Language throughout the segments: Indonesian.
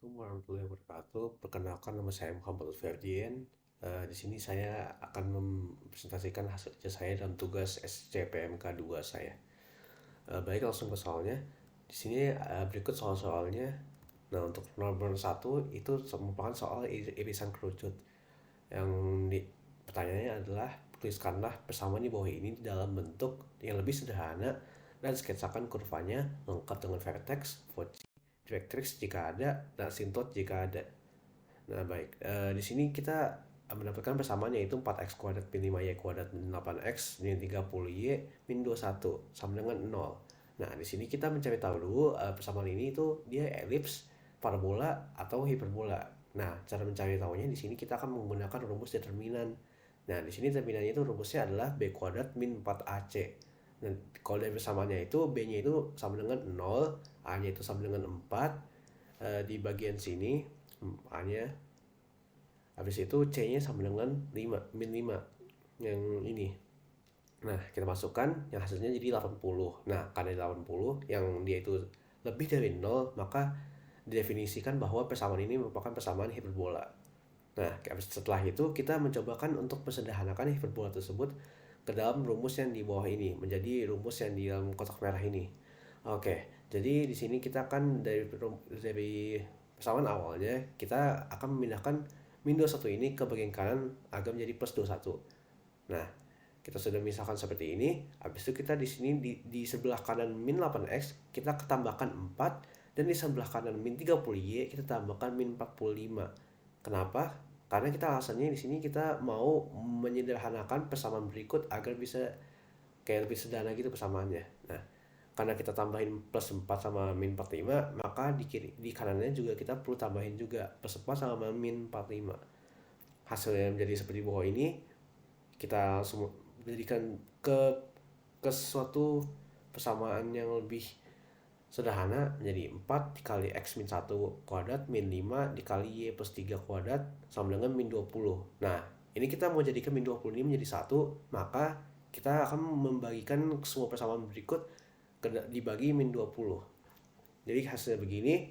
Assalamualaikum warahmatullahi wabarakatuh. Perkenalkan, nama saya Muhammad Ferdian. Di sini saya akan mempresentasikan hasil kerja saya dalam tugas SCPMK 2 saya. Baik, langsung ke soalnya. Di sini berikut soal-soalnya. Nah, untuk nomor 1 itu merupakan soal irisan kerucut. Yang di, Pertanyaannya adalah tuliskanlah persamaan di bawah ini dalam bentuk yang lebih sederhana dan sketsakan kurvanya lengkap dengan vertex, directrix jika ada, dan asymptote jika ada. Nah, baik. Di sini kita mendapatkan persamaan yaitu 4x kuadrat min 5y kuadrat min 8x min 30y min 21 sama dengan 0. Nah, di sini kita mencari tahu dulu persamaan ini itu dia elips, parabola, atau hiperbola. Nah, cara mencari tahunya di sini kita akan menggunakan rumus determinan. Nah, di sini determinannya itu rumusnya adalah b kuadrat min 4ac. Nah, kalau dari persamaannya itu b-nya itu sama dengan 0, a-nya itu sama dengan 4. Di bagian sini a-nya, habis itu c-nya sama dengan 5, min 5 yang ini. Nah, kita masukkan yang hasilnya jadi 80. Nah, karena 80 yang dia itu lebih dari 0, maka didefinisikan bahwa persamaan ini merupakan persamaan hiperbola. Nah, setelah itu kita mencobakan untuk mensederhanakan hiperbola tersebut ke dalam rumus yang di bawah ini, menjadi rumus yang di dalam kotak merah ini. Oke, jadi di sini kita akan dari persamaan awalnya kita akan memindahkan min 21 ini ke bagian kanan agar menjadi plus 21. Nah, kita sudah misalkan seperti ini. Habis itu kita di sini di sebelah kanan min 8x kita tambahkan 4, dan di sebelah kanan min 30y kita tambahkan min 45. Kenapa? Karena kita alasannya di sini kita mau menyederhanakan persamaan berikut agar bisa kayak lebih sederhana gitu persamaannya. Nah, karena kita tambahin plus 4 sama min 45, maka di kanannya juga kita perlu tambahin juga plus 4 sama min 45. Hasilnya menjadi seperti bawah ini. Kita langsung jadikan ke suatu persamaan yang lebih sederhana menjadi 4 dikali x min 1 kuadrat min 5 dikali y plus 3 kuadrat sama dengan min 20. Nah, ini kita mau jadikan min 20 ini menjadi 1, maka kita akan membagikan semua persamaan berikut dibagi min 20. Jadi hasilnya begini,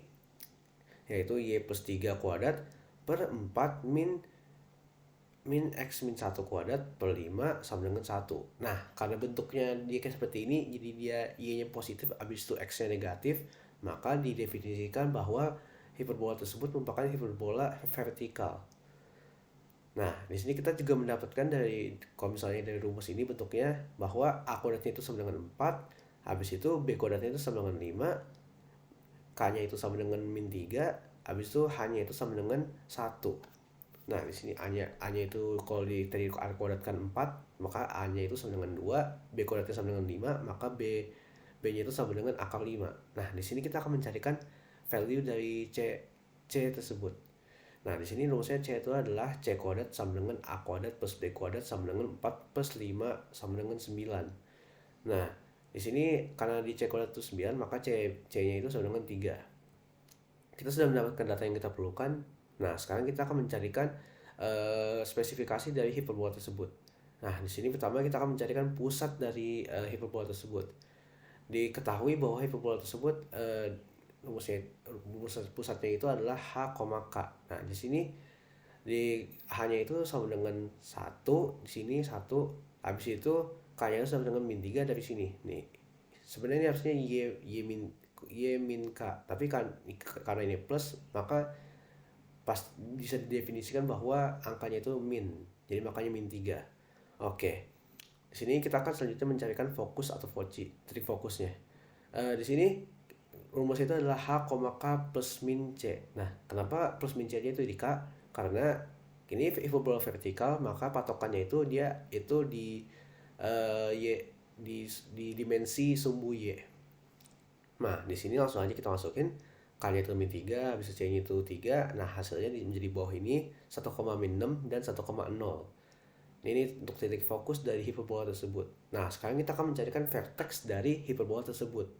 yaitu y plus 3 kuadrat per 4 min x min 1 kuadrat per 5 sama dengan 1. Nah, karena bentuknya dia kayak seperti ini, jadi dia y-nya positif, habis itu x-nya negatif, maka didefinisikan bahwa hiperbola tersebut merupakan hiperbola vertikal. Nah, di sini kita juga mendapatkan kalau misalnya dari rumus ini bentuknya, bahwa a kuadratnya itu sama dengan 4, habis itu b kuadratnya itu sama dengan 5, k-nya itu sama dengan min 3, habis itu h-nya itu sama dengan 1. Nah, di sini a-nya itu kalau tadi kuadratkan 4, maka a-nya itu sama dengan 2, b kuadratnya sama dengan 5, maka b-nya itu sama dengan akar 5. Nah, di sini kita akan mencarikan value dari c tersebut. Nah, di sini rumusnya c itu adalah c kuadrat sama dengan a kuadrat plus b kuadrat sama dengan 4 plus 5 sama dengan 9. Nah, di sini karena di c kuadrat itu 9, maka c-nya itu sama dengan 3. Kita sudah mendapatkan data yang kita perlukan. Nah, sekarang kita akan mencarikan spesifikasi dari hiperbola tersebut. Nah, di sini pertama kita akan mencarikan pusat dari hiperbola tersebut. Diketahui bahwa hiperbola tersebut pusatnya itu adalah h, k. Nah, di sini h-nya itu sama dengan 1, di sini 1, habis itu k-nya itu sama dengan min 3 dari sini. Nih, sebenarnya harusnya y min k, tapi karena ini plus, maka pas bisa didefinisikan bahwa angkanya itu min, jadi makanya min 3. Oke, di sini kita akan selanjutnya mencarikan fokus atau foci, trik fokusnya. Di sini rumus itu adalah h, k plus min c. Nah, kenapa plus min c-nya itu di k? Karena ini hiperbola vertikal, maka patokannya itu dia itu di dimensi sumbu y. Nah, di sini langsung aja kita masukin k-nya itu min 3, habis c-nya itu 3. Nah, hasilnya menjadi bawah ini 1, min 6 dan 1,0. Ini untuk titik fokus dari hiperbola tersebut. Nah, sekarang kita akan mencarikan vertex dari hiperbola tersebut.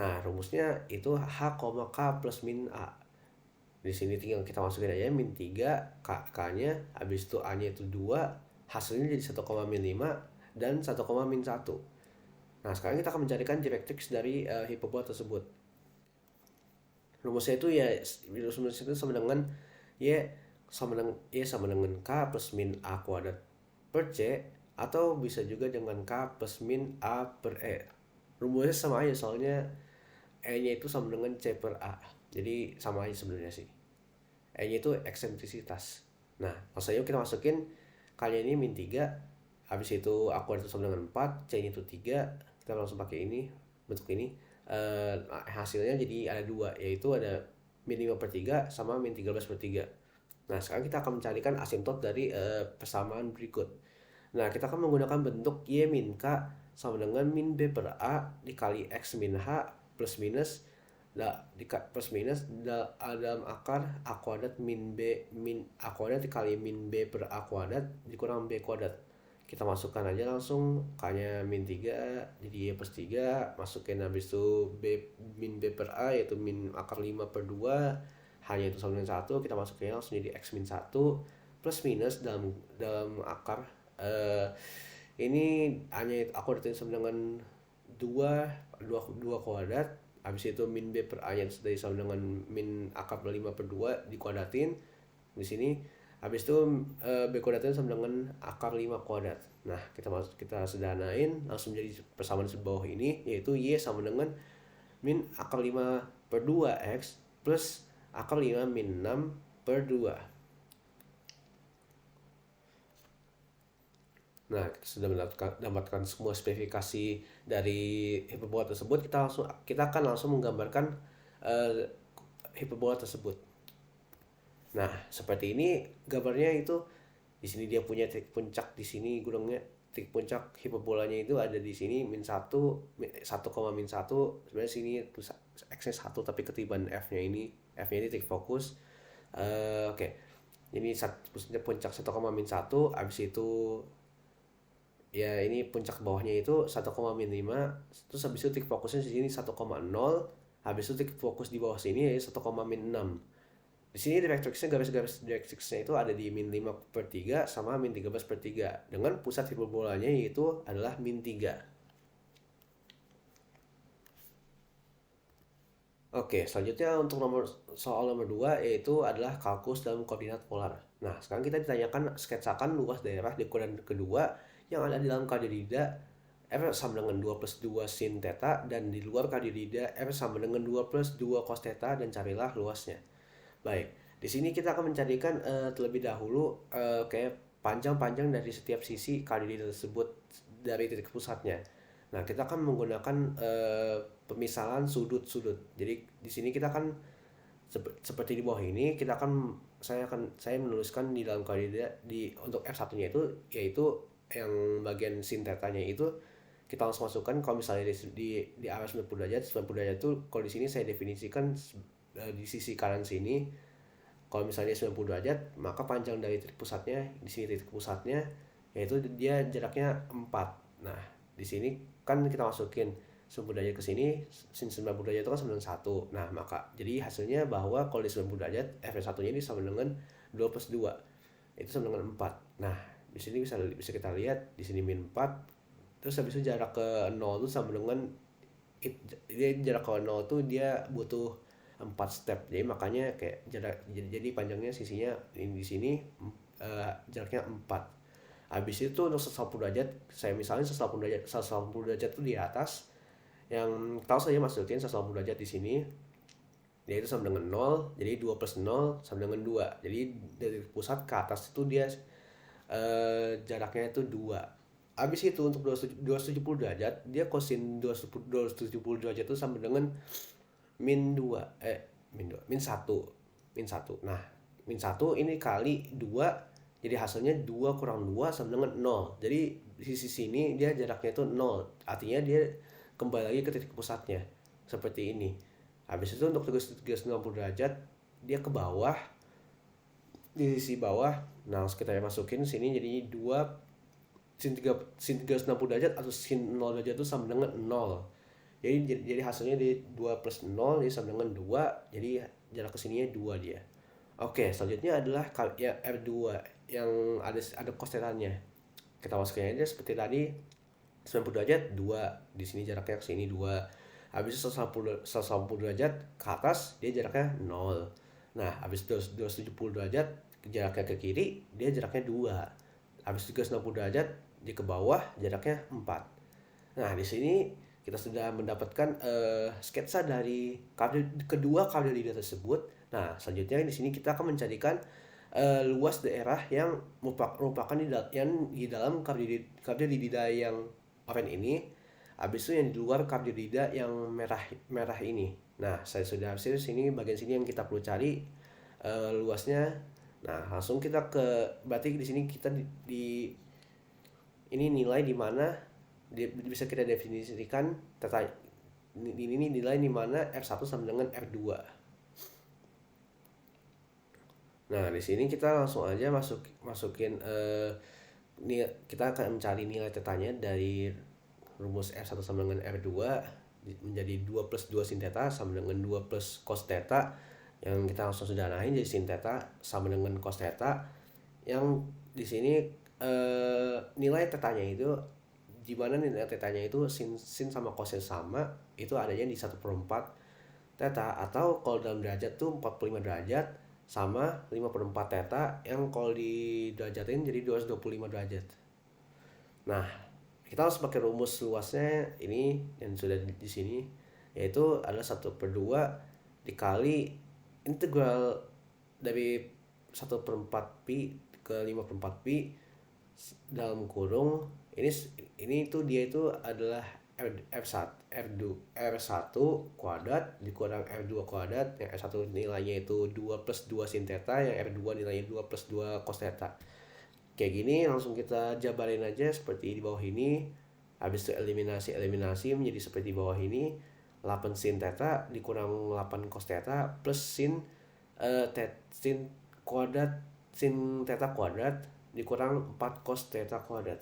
Nah, rumusnya itu h, k plus min a. Di sini tinggal kita masukin aja min 3, k-nya, habis itu a-nya itu 2, hasilnya jadi 1, min 5 dan 1, min 1. Nah, sekarang kita akan mencarikan directrix dari hiperbola tersebut. Rumusnya itu ya, rumusnya itu sama dengan Y sama dengan K plus min A kuadrat per C, atau bisa juga dengan K plus min A per E. Rumusnya sama aja, soalnya E-nya itu sama dengan C per A. Jadi sama aja sebenarnya sih. E-nya itu eksentrisitas. Nah, maksudnya kita masukin kali ini min 3, habis itu A kuadrat sama dengan 4, C-nya itu 3, kita langsung pakai ini, bentuk ini. Hasilnya jadi ada dua, yaitu ada min 5 per 3 sama min 13 per 3. Nah, sekarang kita akan mencarikan asimtot dari persamaan berikut. Nah, kita akan menggunakan bentuk Y min K sama dengan min B per A dikali X min H plus minus plus minus dalam akar A kuadrat min B min A kuadrat dikali min B per A kuadrat dikurang B kuadrat. Kita masukkan aja langsung K-nya min 3, jadi Y plus 3, masukin habis itu min B per A yaitu min akar 5 per 2, hanya itu sama dengan 1, kita masukin langsung jadi X min 1 plus minus dalam akar ini hanya aku kuadrat sama dengan 2 kuadrat, habis itu min B per A nya dari sama dengan min akar 5 per 2 dikuadratin di sini. Habis itu B kuadratnya sama dengan akar 5 kuadrat. Nah, kita sederhanain langsung jadi persamaan di bawah ini, yaitu Y sama dengan min akar 5 per 2X plus akar 5 min 6 per 2. Nah, kita sudah mendapatkan semua spesifikasi dari hiperbola tersebut. Kita akan langsung menggambarkan hiperbola tersebut. Nah, seperti ini gambarnya. Itu di sini dia punya titik puncak, di sini gunungnya, titik puncak hiperbolanya itu ada di sini min 1, 1, min 1. Sebenarnya sini x-nya 1 tapi ketiban f-nya ini titik fokus. Oke. Ini puncak 1, min 1, habis itu ya ini puncak bawahnya itu 1, min 5, terus habis itu titik fokusnya di sini 1,0, habis itu titik fokus di bawah sini ya 1, min 6. Di sini direktrixnya, garis-garis direktrixnya itu ada di min 5 per 3 sama min 13 per 3 dengan pusat hiperbolanya yaitu adalah min 3. Oke, selanjutnya untuk soal nomor 2 yaitu adalah kalkulus dalam koordinat polar. Nah, sekarang kita ditanyakan sketsakan luas daerah di koordinat kedua yang ada di dalam kadinida F sama dengan 2 plus 2 sin theta, dan di luar kadinida F sama dengan 2 plus 2 cos theta, dan carilah luasnya. Baik, di sini kita akan mencarikan terlebih dahulu kayak panjang-panjang dari setiap sisi kadinida tersebut dari titik pusatnya. Nah, kita akan menggunakan pemisahan sudut-sudut. Jadi di sini kita akan seperti di bawah ini, saya menuliskan di dalam kadinida untuk F1-nya itu yaitu yang bagian sin theta-nya itu kita langsung masukkan. Kalau misalnya di arah 90 derajat itu kalau di sini saya definisikan di sisi kanan sini. Kalau misalnya 90 derajat, maka panjang dari titik pusatnya, di sini titik pusatnya, yaitu dia jaraknya 4. Nah, di sini kan kita masukin 90 derajat ke sini, sin 90 derajat itu kan sama dengan 1. Nah, maka jadi hasilnya bahwa kalau di 90 derajat, F1-nya ini sama dengan 2 plus 2. Itu sama dengan 4. Nah, di sini bisa kita lihat, di sini min 4. Terus habis itu jarak ke 0 itu sama dengan, jarak ke 0 itu dia butuh 4 step, jadi makanya kayak jadi panjangnya sisinya di sini jaraknya 4. Habis itu untuk 180 derajat, saya misalnya 180 derajat itu di atas, yang tahu saya masukin 180 derajat di sini, yaitu sama dengan 0, jadi 2 plus 0 sama dengan 2. Jadi dari pusat ke atas itu dia jaraknya itu 2. Habis itu untuk 270 derajat, dia kosin 270 derajat itu sama dengan min 1. Nah, min 1 ini kali 2, jadi hasilnya 2 kurang 2 sama dengan 0. Jadi di sisi sini dia jaraknya itu 0, artinya dia kembali lagi ke titik pusatnya seperti ini. Habis itu untuk 360 derajat dia ke bawah, di sisi bawah. Nah, kita masukin sini jadi 2 sin 360 derajat atau sin 0 derajat itu sama dengan 0. Jadi hasilnya di 2 plus 0 jadi sama dengan 2, jadi jarak kesininya 2 dia. Oke, selanjutnya adalah ya R2 yang ada cos theta-nya. Kita masukin aja seperti tadi, 90 derajat 2, di sini jaraknya ke sini 2. Habis itu 180 derajat ke atas dia jaraknya 0. Nah, habis 270 derajat jaraknya ke kiri dia jaraknya 2. Habis 360 derajat dia ke bawah jaraknya 4. Nah, di sini kita sudah mendapatkan sketsa dari kedua kardioida tersebut. Nah, selanjutnya di sini kita akan mencarikan luas daerah yang merupakan yang di dalam kardioida yang oranye ini. Habis itu yang di luar kardioida yang merah ini. Nah, saya sudah hasil sini bagian sini yang kita perlu cari luasnya. Nah, langsung kita berarti di sini kita ini nilai di mana bisa kita definisikan ini nilai di mana R1 sama dengan R2. Nah, di sini kita langsung aja masukin kita akan mencari nilai tetanya dari rumus R1 sama dengan R2 menjadi 2 plus 2 sin theta sama dengan 2 plus cos theta, yang kita langsung sederhanain jadi sin theta sama dengan cos theta, yang di sini nilai tetanya itu di mana nilai tetanya itu sin sama cosnya sama, itu adanya di 1/4 theta, atau kalau dalam derajat tuh 45 derajat sama 5/4 theta, yang kalau di derajatin jadi 225 derajat. Nah, kita harus pakai rumus luasnya ini yang sudah di sini, yaitu adalah 1/2 dikali integral dari 1/4 pi ke 5/4 pi dalam kurung ini tuh dia itu adalah R1 kuadrat dikurang R2 kuadrat, yang R1 nilainya itu 2 plus 2 sin theta, yang R2 nilainya 2 plus 2 cos theta. Kayak gini langsung kita jabarin aja seperti di bawah ini. Habis itu eliminasi menjadi seperti di bawah ini, 8 sin theta dikurang 8 cos theta plus sin theta kuadrat dikurang 4 cos theta kuadrat.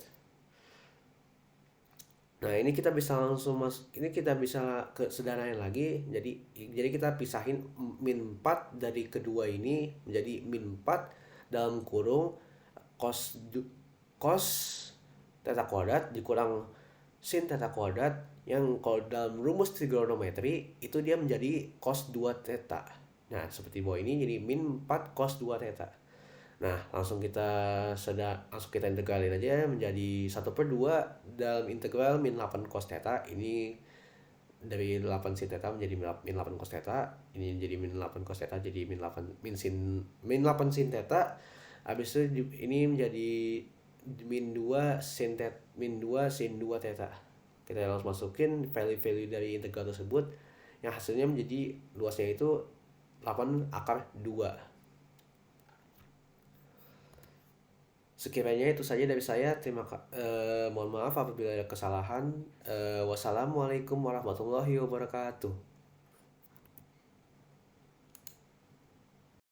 Nah, ini kita bisa langsung ini kita bisa sederhanain lagi. Jadi kita pisahin min 4 dari kedua ini menjadi min 4 dalam kurung cos theta kuadrat dikurang sin theta kuadrat, yang kalau dalam rumus trigonometri itu dia menjadi cos 2 theta. Nah, seperti bawah ini jadi min 4 cos 2 theta. Nah, langsung kita integralin aja menjadi 1/2 dalam integral min 8 cos theta. Ini dari 8 sin theta menjadi min 8 cos theta. Ini jadi min 8 cos theta jadi min 8 sin theta. Habis itu ini menjadi min 2 sin 2 theta. Kita langsung masukin value-value dari integral tersebut, yang hasilnya menjadi luasnya itu 8/2. Sekiranya itu saja dari saya. Mohon maaf apabila ada kesalahan. Wassalamualaikum warahmatullahi wabarakatuh.